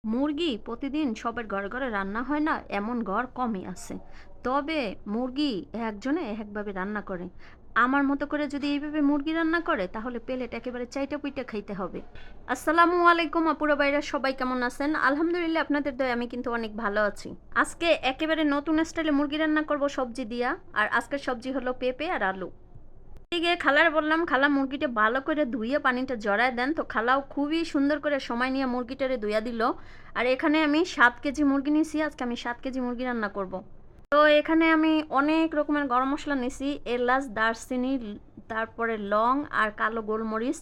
মুরগি প্রতিদিন সবার ঘরে ঘরে রান্না হয় না, এমন ঘর কমই আছে। তবে মুরগি একজনে একভাবে রান্না করে। আমার মতো করে যদি এইভাবে মুরগি রান্না করে তাহলে পেলেট একেবারে চাইটা পুইটা খাইতে হবে। আসসালামু আলাইকুম আপুরা বাইরা, সবাই কেমন আছেন? আলহামদুলিল্লাহ, আপনাদের দয়ায় আমি কিন্তু অনেক ভালো আছি। আজকে একেবারে নতুন স্টাইলে মুরগি রান্না করব সবজি দিয়া। আর আজকের সবজি হলো পেঁপে আর আলু। এদিকে খালার বললাম, খালা মুরগিটা ভালো করে ধুইয়ে পানিটা জড়ায় দেন। তো খালাও খুবই সুন্দর করে সময় নিয়ে মুরগিটারে ধুইয়া দিল। আর এখানে আমি 7 কেজি মুরগি নিয়েছি, আজকে আমি 7 কেজি মুরগি রান্না করব। তো এখানে আমি অনেক রকমের গরম মসলা নিয়েছি, এলাচ, দারচিনি, তারপরে লং আর কালো গোলমরিচ।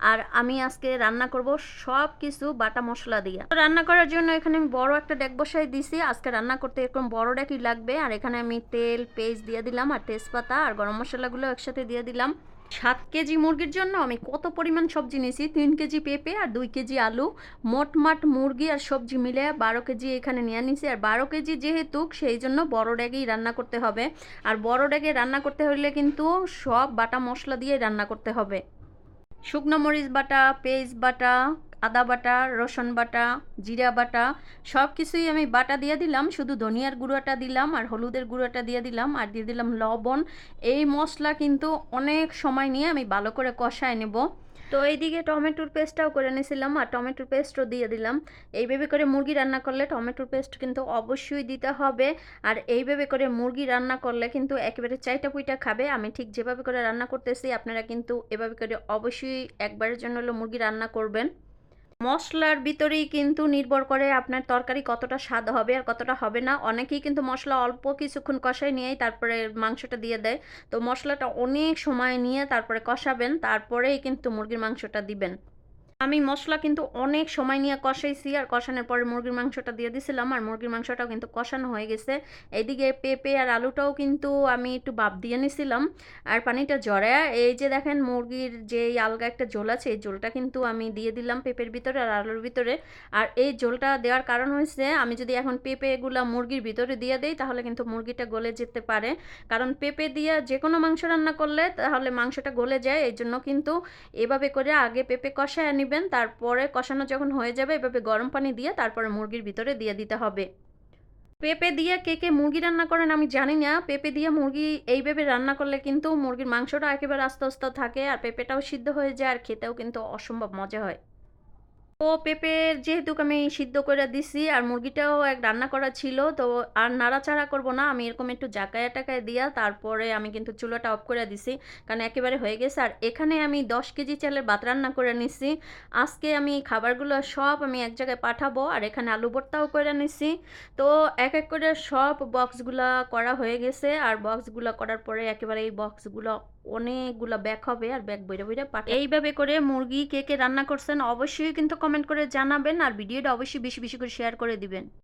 আর আমি আজকে রান্না করব সব কিছু বাটা মশলা দিয়ে। তো রান্না করার জন্য এখানে আমি বড় একটা ডেক বসাই দিছি। আজকে রান্না করতে এরকম বড় ডেকই লাগবে। আর এখানে আমি তেল, পেঁয়াজ দিয়ে দিলাম, আর তেজপাতা আর গরম মশলাগুলো একসাথে দিয়ে দিলাম। 7 কেজি মুরগির জন্য আমি কত পরিমাণ সবজি নিয়েছি, 3 কেজি পেঁপে আর 2 কেজি আলু। মোটমাট মুরগি আর সবজি মিলে 12 কেজি এখানে নিয়ে নিছি। আর 12 কেজি যেহেতু, সেই জন্য বড় ড্যাগেই রান্না করতে হবে। আর বড় ড্যাগে রান্না করতে হলে কিন্তু সব বাটা মশলা দিয়ে রান্না করতে হবে। শুকনো মরিচ বাটা, পেঁয়াজ বাটা, আদা বাটা, রসুন বাটা, জিরা বাটা, সব কিছুই আমি বাটা দিয়ে দিলাম। শুধু ধনিয়ার গুঁড়োটা দিলাম আর হলুদের গুঁড়োটা দিয়ে দিলাম আর দিয়ে দিলাম লবণ। এই মশলা কিন্তু অনেক সময় নিয়ে আমি ভালো করে কষায় নেব। তো এইদিকে টমেটোর পেস্টটাও করে নিয়েছিলাম আর টমেটোর পেস্টও দিয়ে দিলাম। এইভাবে করে মুরগি রান্না করলে টমেটোর পেস্ট কিন্তু অবশ্যই দিতে হবে। আর এইভাবে করে মুরগি রান্না করলে কিন্তু একেবারে চাইটা পুইটা খাবে। আমি ঠিক যেভাবে করে রান্না করতেছি, আপনারা কিন্তু এভাবে করে অবশ্যই একবারের জন্য হলো মুরগি রান্না করবেন। মশলার ভিতরেই কিন্তু নির্ভর করে আপনার তরকারি কতটা স্বাদ হবে আর কতটা হবে না। অনেকেই কিন্তু মশলা অল্প কিছুক্ষণ কষায় নিয়েই তারপরে মাংসটা দিয়ে দেয়। তো মশলাটা অনেক সময় নিয়ে তারপরে কষাবেন, তারপরেই কিন্তু মুরগির মাংসটা দিবেন। আমি মশলা কিন্তু অনেক সময় নিয়ে কষাইছি আর কষানোর পরে মুরগির মাংসটা দিয়ে দিছিলাম। আর মুরগির মাংসটাও কিন্তু কষানো হয়ে গেছে। এইদিকে পেঁপে আর আলুটাও কিন্তু আমি একটু ভাপ দিয়ে নিছিলাম। আর পানিটা জড়ায়া এই যে দেখেন, মুরগির যে আলগা একটা ঝোল আছে, এই ঝোলটা কিন্তু আমি দিয়ে দিলাম পেঁপের ভিতরে আর আলুর ভিতরে। আর এই ঝোলটা দেওয়ার কারণ হয়েছে, আমি যদি এখন পেঁপেগুলা মুরগির ভিতরে দিয়ে দেই তাহলে কিন্তু মুরগিটা গলে যেতে পারে। কারণ পেঁপে দিয়ে যে কোনো মাংস রান্না করলে তাহলে মাংসটা গলে যায়। এই জন্য কিন্তু এভাবে করে আগে পেঁপে কষায় নিবেন, তারপরে কষানো যখন হয়ে যাবে এভাবে গরম পানি দিয়ে তারপরে মুরগির ভিতরে দিয়ে দিতে হবে। পেঁপে দিয়ে কে কে মুরগি রান্না করেন আমি জানি না। পেঁপে দিয়ে মুরগি এইভাবে রান্না করলে কিন্তু মুরগির মাংসটা একেবারে আস্তে আস্তে থাকে আর পেঁপেটাও সিদ্ধ হয়ে যায় আর খেতেও কিন্তু অসম্ভব মজা হয়। তো পেঁপের যেহেতু আমি সিদ্ধ করে দিছি আর মুরগিটাও এক রান্না করা ছিল, তো আর নাড়াচাড়া করব না, আমি এরকম একটু জাকায়া টাকায় দিয়া তারপরে আমি কিন্তু চুলাটা অফ করে দিছি, কারণ একেবারে হয়ে গেছে। আর এখানে আমি 10 কেজি চালের ভাত রান্না করে নিছি। আজকে আমি খাবারগুলো সব আমি এক জায়গায় পাঠাবো। আর এখানে আলু ভর্তাও করে নিছি। তো এক এক করে সব বক্সগুলা করা হয়ে গেছে। আর বক্সগুলো করার পরে একেবারে এই বক্সগুলো অনেকগুলা ব্যাগ হবে আর ব্যাগ বইরে বইরে পাঠা। এইভাবে করে মুরগি কে কে রান্না করছেন অবশ্যই কিন্তু কমেন্ট করে জানাবেন। আর ভিডিওটা অবশ্যই বেশি বেশি করে শেয়ার করে দিবেন।